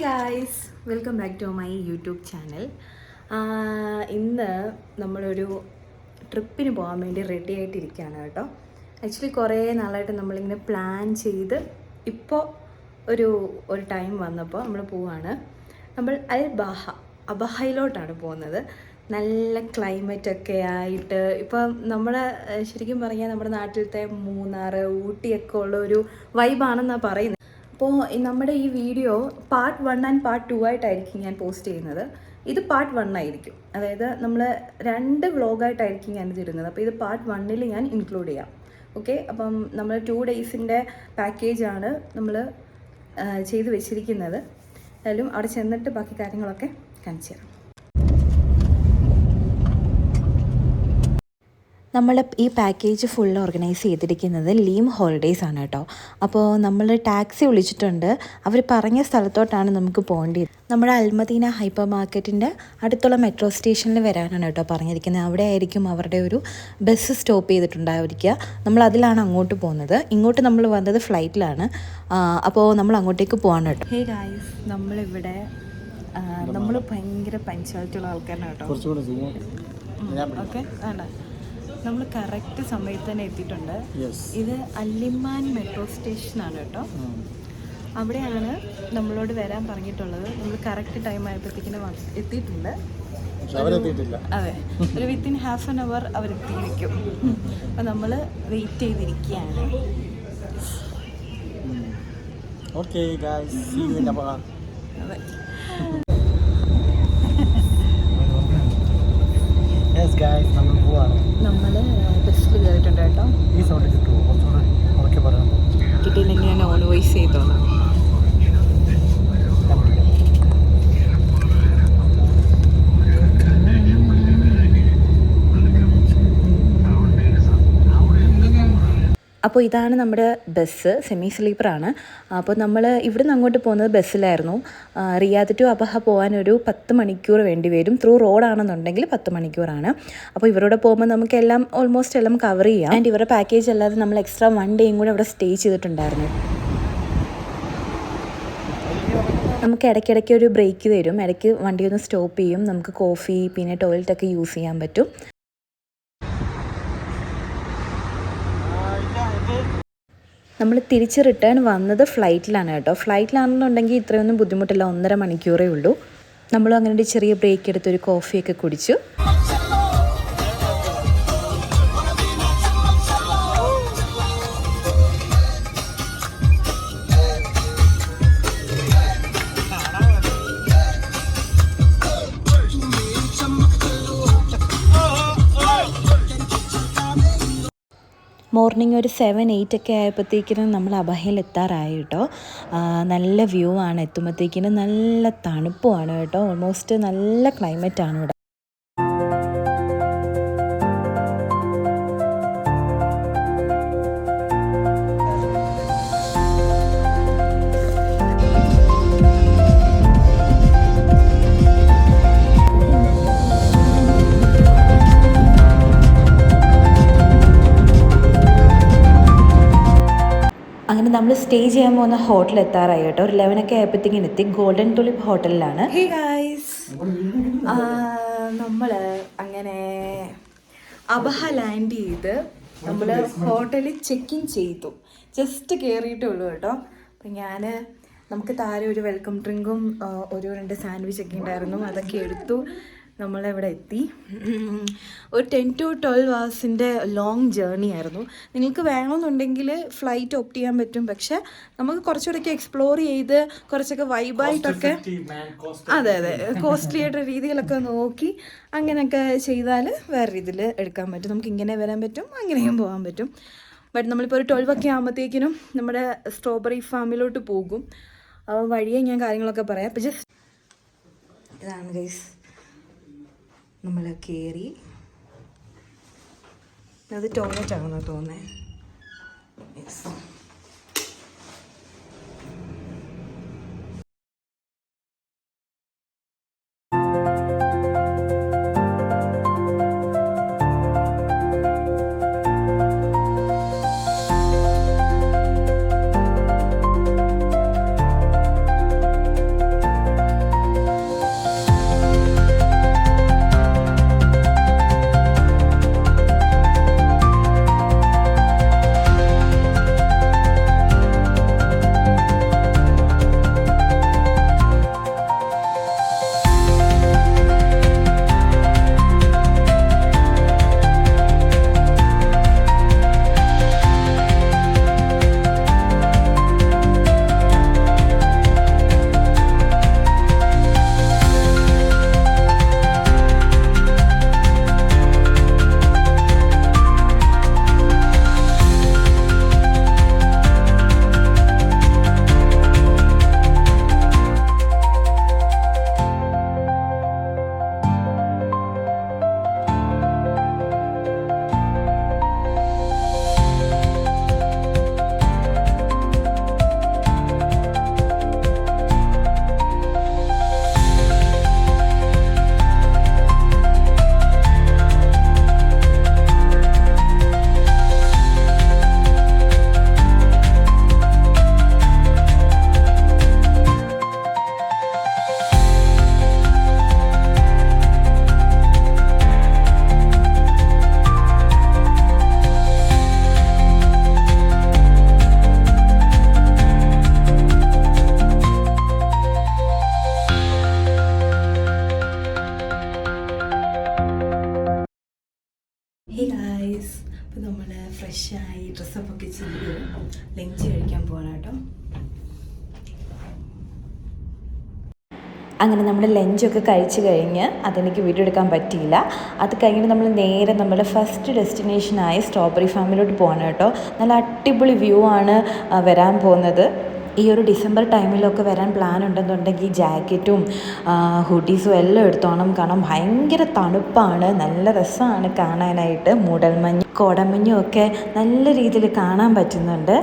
Guys, welcome back to my YouTube channel. ഇന്ന് നമ്മളൊരു ട്രിപ്പിന് പോകാൻ വേണ്ടി റെഡി ആയിട്ടിരിക്കുകയാണ് കേട്ടോ. ആക്ച്വലി കുറേ നാളായിട്ട് നമ്മളിങ്ങനെ പ്ലാൻ ചെയ്ത് ഇപ്പോൾ ഒരു ടൈം വന്നപ്പോൾ നമ്മൾ പോവാണ്. നമ്മൾ അബഹയിലോട്ടാണ് പോകുന്നത്. നല്ല ക്ലൈമറ്റൊക്കെ ആയിട്ട് ഇപ്പം നമ്മുടെ ശരിക്കും പറഞ്ഞാൽ നമ്മുടെ നാട്ടിലത്തെ മൂന്നാർ, ഊട്ടിയൊക്കെ ഉള്ള ഒരു വൈബാണെന്നാണ് പറയുന്നത്. അപ്പോൾ നമ്മുടെ ഈ വീഡിയോ പാർട്ട് 1 ആൻഡ് പാർട്ട് 2 ആയിട്ടായിരിക്കും ഞാൻ പോസ്റ്റ് ചെയ്യുന്നത്. ഇത് പാർട്ട് 1 ആയിരിക്കും, അതായത് നമ്മൾ 2 വ്ളോഗായിട്ടായിരിക്കും ഞാൻ ഇതിരുന്നത്. അപ്പോൾ ഇത് പാർട്ട് 1 ഞാൻ ഇൻക്ലൂഡ് ചെയ്യാം. ഓക്കെ, അപ്പം നമ്മൾ 2 ഡേയ്സിൻ്റെ പാക്കേജാണ് നമ്മൾ ചെയ്ത് വെച്ചിരിക്കുന്നത്. എന്തായാലും അവിടെ ചെന്നിട്ട് ബാക്കി കാര്യങ്ങളൊക്കെ കാണിച്ചു തരാം. നമ്മൾ ഈ പാക്കേജ് ഫുൾ ഓർഗനൈസ് ചെയ്തിരിക്കുന്നത് ലീം ഹോളിഡേയ്സ് ആണ് കേട്ടോ. അപ്പോൾ നമ്മൾ ടാക്സി വിളിച്ചിട്ടുണ്ട്. അവർ പറഞ്ഞ സ്ഥലത്തോട്ടാണ് നമുക്ക് പോകേണ്ടത്. നമ്മുടെ അൽമദീന ഹൈപ്പർ മാർക്കറ്റിൻ്റെ അടുത്തുള്ള മെട്രോ സ്റ്റേഷനിൽ വരാനാണ് കേട്ടോ പറഞ്ഞിരിക്കുന്നത്. അവിടെ ആയിരിക്കും അവരുടെ ഒരു ബസ് സ്റ്റോപ്പ് ചെയ്തിട്ടുണ്ടായിരിക്കുക. നമ്മൾ അതിലാണ് അങ്ങോട്ട് പോകുന്നത്. ഇങ്ങോട്ട് നമ്മൾ വന്നത് ഫ്ലൈറ്റിലാണ്. അപ്പോൾ നമ്മൾ അങ്ങോട്ടേക്ക് പോകാണ് കേട്ടോ. ഹേ ഗായ്സ്, നമ്മളിവിടെ നമ്മൾ ഭയങ്കര പഞ്ച്വാലിറ്റിയുള്ള ആൾക്കാരാണ് കേട്ടോ. ഓക്കെ, വേണ്ട, നമ്മൾ കറക്റ്റ് സമയത്ത് തന്നെ എത്തിയിട്ടുണ്ട്. ഇത് അല്ലിമാൻ മെട്രോ സ്റ്റേഷനാണ് കേട്ടോ. അവിടെയാണ് നമ്മളോട് വരാൻ പറഞ്ഞിട്ടുള്ളത്. നമ്മൾ കറക്റ്റ് ടൈം ആയപ്പോഴത്തേക്കിന് എത്തിയിട്ടുണ്ട്. അതെ, ഒരു വിത്തിൻ ഹാഫ് ആൻ അവർ അവരെത്തിയിരിക്കും. അപ്പം നമ്മൾ വെയിറ്റ് ചെയ്തിരിക്കുകയാണ്. അതെ, നമ്മൾ ബസ്സിൽ കയറിയിട്ടുണ്ട് കേട്ടോ. കിട്ടിയില്ലെങ്കിൽ ഞാൻ ഓൺ വോയിസ് ചെയ്തോളാം. അപ്പോൾ ഇതാണ് നമ്മുടെ ബസ്, സെമി സ്ലീപ്പറാണ്. അപ്പോൾ നമ്മൾ ഇവിടുന്ന് അങ്ങോട്ട് പോകുന്നത് ബസ്സിലായിരുന്നു. റിയാദ് ടു അബഹ പോകാൻ ഒരു 10 മണിക്കൂർ വേണ്ടി വരും. ത്രൂ റോഡാണെന്നുണ്ടെങ്കിൽ 10 മണിക്കൂറാണ്. അപ്പോൾ ഇവരോട് പോകുമ്പോൾ നമുക്ക് ഓൾമോസ്റ്റ് എല്ലാം കവർ ചെയ്യാം. ആൻഡ് ഇവരുടെ പാക്കേജ് അല്ലാതെ നമ്മൾ എക്സ്ട്രാ 1 ഡേയും കൂടെ അവിടെ സ്റ്റേ ചെയ്തിട്ടുണ്ടായിരുന്നു. നമുക്ക് ഇടയ്ക്കിടയ്ക്ക് ഒരു ബ്രേക്ക് തരും. ഇടയ്ക്ക് വണ്ടി ഒന്ന് സ്റ്റോപ്പ് ചെയ്യും. നമുക്ക് കോഫി പിന്നെ ടോയ്ലറ്റൊക്കെ യൂസ് ചെയ്യാൻ പറ്റും. നമ്മൾ തിരിച്ച് റിട്ടേൺ വന്നത് ഫ്ലൈറ്റിലാണ് കേട്ടോ. ഫ്ലൈറ്റിലാണെന്നുണ്ടെങ്കിൽ ഇത്രയൊന്നും ബുദ്ധിമുട്ടില്ല, 1.5 മണിക്കൂറേ ഉള്ളൂ. നമ്മളും അങ്ങനെ ഒരു ചെറിയ ബ്രേക്ക് എടുത്ത് ഒരു കോഫിയൊക്കെ കുടിച്ചു. മോർണിംഗ് ഒരു 7-8 ഒക്കെ ആയപ്പോഴത്തേക്കിനും നമ്മൾ അബഹയിൽ എത്താറായി കേട്ടോ. നല്ല വ്യൂ ആണ്. എത്തുമ്പോഴത്തേക്കിനും നല്ല തണുപ്പുമാണ് കേട്ടോ. ഓൾമോസ്റ്റ് നല്ല ക്ലൈമറ്റാണ് ഇവിടെ. അങ്ങനെ നമ്മൾ സ്റ്റേ ചെയ്യാൻ പോകുന്ന ഹോട്ടൽ എത്താറായി കേട്ടോ. ഒരു 11 ഒക്കെ ആയപ്പോഴത്തേക്കും എത്തി. ഗോൾഡൻ തുലിപ്പ് ഹോട്ടലിലാണ്. ഹേ ഗായ്സ്, നമ്മൾ അങ്ങനെ അബഹ ലാൻഡ് ചെയ്ത് നമ്മൾ ഹോട്ടലിൽ ചെക്ക് ഇൻ ചെയ്തു. ജസ്റ്റ് കയറിയിട്ടേ ഉള്ളൂ കേട്ടോ. അപ്പം നമുക്ക് താഴെ ഒരു വെൽക്കം ഡ്രിങ്കും 1-2 സാൻഡ്വിച്ച് ഒക്കെ ഉണ്ടായിരുന്നു. അതൊക്കെ എടുത്തു. നമ്മളിവിടെ എത്തി. ഒരു 10 to 12 hours ലോങ് ജേർണി ആയിരുന്നു. നിങ്ങൾക്ക് വേണമെന്നുണ്ടെങ്കിൽ ഫ്ലൈറ്റ് ഓപ്റ്റ് ചെയ്യാൻ പറ്റും. പക്ഷെ നമുക്ക് കുറച്ചുകൂടെയൊക്കെ എക്സ്പ്ലോർ ചെയ്ത് കുറച്ചൊക്കെ വൈബായിട്ടൊക്കെ, അതെ, കോസ്റ്റ്ലി ആയിട്ട് രീതിയിലൊക്കെ നോക്കി അങ്ങനെയൊക്കെ ചെയ്താൽ വേറെ രീതിയിൽ എടുക്കാൻ പറ്റും. നമുക്ക് ഇങ്ങനെ വരാൻ പറ്റും, അങ്ങനെയും പോകാൻ പറ്റും. ബട്ട് നമ്മളിപ്പോൾ ഒരു 12 ഒക്കെ ആകുമ്പോഴത്തേക്കിനും നമ്മുടെ സ്ട്രോബെറി ഫാമിലോട്ട് പോകും. വഴിയെ ഞാൻ കാര്യങ്ങളൊക്കെ പറയാം. അപ്പോൾ ജസ്റ്റ് ഇതാണ് ഗൈസ്, നമ്മൾ കയറി. അത് ടോയ്ലറ്റ് ആണെന്ന് തോന്നുന്നത്. യെസ്, ഫ്രഷായി ഡ്രസ്സപ്പ് ഒക്കെ ചെയ്ത് ലഞ്ച് കഴിക്കാൻ പോകണം കേട്ടോ. അങ്ങനെ നമ്മൾ ലഞ്ചൊക്കെ കഴിച്ച് കഴിഞ്ഞ് അതെനിക്ക് വീഡിയോ എടുക്കാൻ പറ്റിയില്ല. അത് കഴിഞ്ഞിട്ട് നമ്മൾ നേരെ നമ്മുടെ ഫസ്റ്റ് ഡെസ്റ്റിനേഷനായ സ്ട്രോബെറി ഫാമിലോട്ട് പോകണം കേട്ടോ. നല്ല അടിപൊളി വ്യൂ ആണ് വരാൻ പോകുന്നത്. ഈ ഒരു ഡിസംബർ ടൈമിലൊക്കെ വരാൻ പ്ലാൻ ഉണ്ടെന്നുണ്ടെങ്കിൽ ജാക്കറ്റും ഹുഡീസും എല്ലാം എടുത്തോണം. കാരണം ഭയങ്കര തണുപ്പാണ്, നല്ല രസമാണ് കാണാനായിട്ട്. മൂടൽമഞ്ഞ് കോടമഞ്ഞും ഒക്കെ നല്ല രീതിയിൽ കാണാൻ പറ്റുന്നുണ്ട്.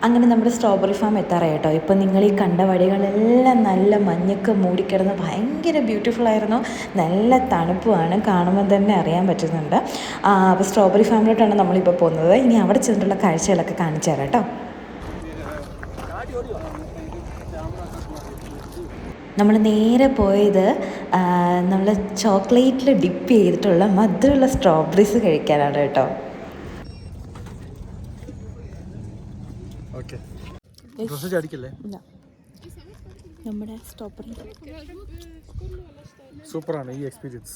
അങ്ങനെ നമ്മുടെ സ്ട്രോബെറി ഫാം എത്താറായി കേട്ടോ. ഇപ്പോൾ നിങ്ങൾ ഈ കണ്ട വഴികളെല്ലാം നല്ല മഞ്ഞൊക്കെ മൂടിക്കിടന്ന് ഭയങ്കര ബ്യൂട്ടിഫുൾ ആയിരുന്നു. നല്ല തണുപ്പുമാണ്, കാണുമ്പോൾ തന്നെ അറിയാൻ പറ്റുന്നുണ്ട്. അപ്പോൾ സ്ട്രോബെറി ഫാമിലോട്ടാണ് നമ്മളിപ്പോൾ പോകുന്നത്. ഇനി അവിടെ ചെന്നിട്ടുള്ള കാഴ്ചകളൊക്കെ കാണിച്ചു തരാം കേട്ടോ. നമ്മൾ നേരെ പോയത് നമ്മൾ ചോക്ലേറ്റിൽ ഡിപ്പ് ചെയ്തിട്ടുള്ള മധുരമുള്ള സ്ട്രോബെറീസ് കഴിക്കാനാണ് കേട്ടോ. നമ്മുടെ സ്ട്രോബെറി സൂപ്പറാണ് ഈ എക്സ്പീരിയൻസ്.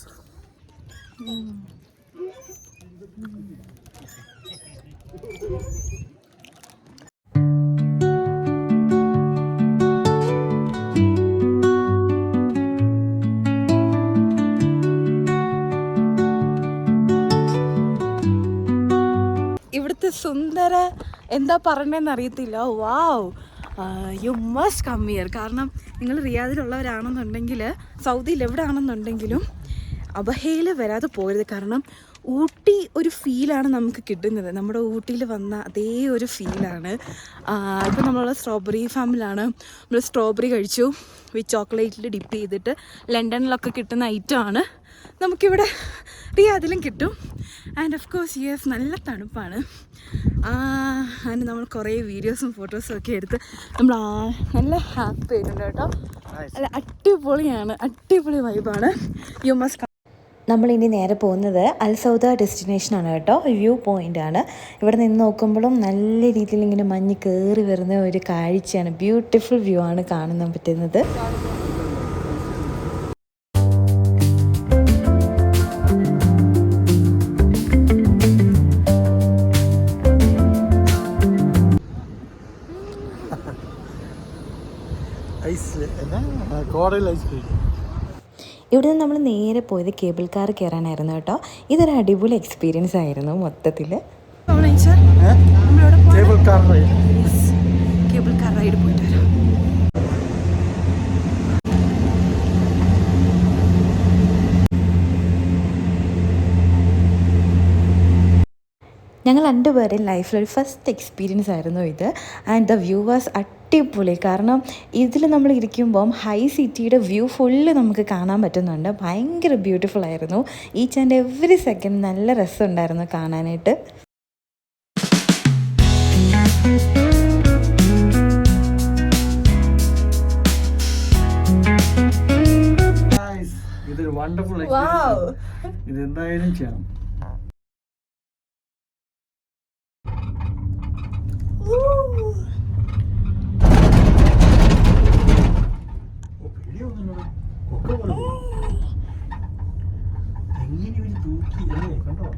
ഇവിടുത്തെ സുന്ദര എന്താ പറയണതെന്ന് അറിയത്തില്ല. വാവ്, യു മസ്റ്റ് കം ഹിയർ. കാരണം നിങ്ങൾ റിയാദിലുള്ളവരാണെന്നുണ്ടെങ്കിൽ സൗദിയിൽ എവിടെ ആണെന്നുണ്ടെങ്കിലും അബഹയിൽ വരാതെ പോരുത്. കാരണം ഊട്ടി ഒരു ഫീലാണ് നമുക്ക് കിട്ടുന്നത്. നമ്മുടെ ഊട്ടിയിൽ വന്ന അതേ ഒരു ഫീലാണ്. ഇപ്പോൾ നമ്മളുള്ള സ്ട്രോബെറി ഫാമിലാണ്. നമ്മൾ സ്ട്രോബെറി കഴിച്ചു വിത്ത് ചോക്ലേറ്റിൽ ഡിപ്പ് ചെയ്തിട്ട്. ലണ്ടനിലൊക്കെ കിട്ടുന്ന ഐറ്റമാണ് നമുക്കിവിടെ റിയാദിലും കിട്ടും. ആൻഡ് ഓഫ് കോഴ്സ് യെസ്, നല്ല തണുപ്പാണ്. അതിന് നമ്മൾ കുറേ വീഡിയോസും ഫോട്ടോസും ഒക്കെ എടുത്ത് നമ്മൾ നല്ല ഹാപ്പി ആയിട്ടുണ്ട് കേട്ടോ. അല്ല, അടിപൊളിയാണ്, അടിപൊളി വൈബാണ്. You must. നമ്മളിനി നേരെ പോകുന്നത് അൽ സൗദ ഡെസ്റ്റിനേഷനാണ് കേട്ടോ. വ്യൂ പോയിൻ്റാണ്. ഇവിടെ നിന്ന് നോക്കുമ്പോഴും നല്ല രീതിയിൽ ഇങ്ങനെ മഞ്ഞ് കയറി വരുന്ന ഒരു കാഴ്ചയാണ്. ബ്യൂട്ടിഫുൾ വ്യൂ ആണ് കാണാൻ പറ്റുന്നത്. ഇവിടെ നിന്ന് നമ്മൾ നേരെ പോയത് കേബിൾ കാർ കയറാനായിരുന്നു കേട്ടോ. ഇതൊരു അടിപൊളി എക്സ്പീരിയൻസ് ആയിരുന്നു മൊത്തത്തിൽ. കേബിൾ കാർ റൈഡ് പോയിട്ട് വരാം. ഞങ്ങൾ രണ്ടുപേരുടെയും ലൈഫിലൊരു ഫസ്റ്റ് എക്സ്പീരിയൻസ് ആയിരുന്നു ഇത്. ആൻഡ് ദ വ്യൂ വാസ് അടിപൊളി. കാരണം ഇതിൽ നമ്മൾ ഇരിക്കുമ്പം ഹൈ സിറ്റിയുടെ വ്യൂ ഫുള്ള് നമുക്ക് കാണാൻ പറ്റുന്നുണ്ട്. ഭയങ്കര ബ്യൂട്ടിഫുൾ ആയിരുന്നു. ഈച്ച് ആൻഡ് എവറി സെക്കൻഡ് നല്ല രസമുണ്ടായിരുന്നു കാണാനായിട്ട്. ഇതൊരു വണ്ടർഫുൾ എക്സ്പീരിയൻസ്. ഇത് എന്തായാലും ചെയ്യണം. എങ്ങനെ ഒരു തൂക്കി കണ്ടോ.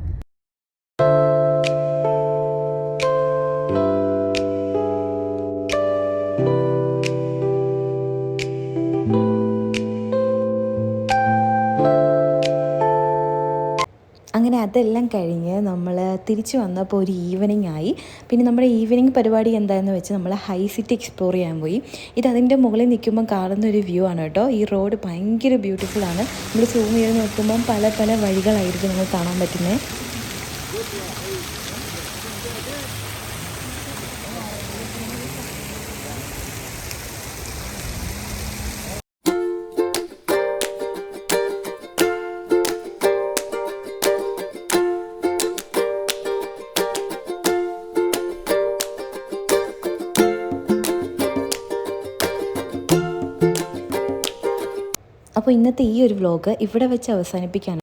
അങ്ങനെ അതെല്ലാം കഴിഞ്ഞ് നമ്മൾ തിരിച്ചു വന്നപ്പോൾ ഒരു ഈവനിങ് ആയി. പിന്നെ നമ്മുടെ ഈവനിങ് പരിപാടി എന്താണെന്ന് വെച്ചാൽ നമ്മൾ ഹൈ സിറ്റി എക്സ്പ്ലോർ ചെയ്യാൻ പോയി. ഇത് അതിൻ്റെ മുകളിൽ നിൽക്കുമ്പം കാണുന്ന ഒരു വ്യൂ ആണ് കേട്ടോ. ഈ റോഡ് ഭയങ്കര ബ്യൂട്ടിഫുള്ളാണ്. നമ്മൾ സൂം ചെയ്ത് നോക്കുമ്പം പല പല വഴികളായിരിക്കും നമുക്ക് കാണാൻ പറ്റുന്നത്. അപ്പോൾ ഇന്നത്തെ ഈ ഒരു വ്ലോഗ് ഇവിടെ വെച്ച് അവസാനിപ്പിക്കുകയാണ്.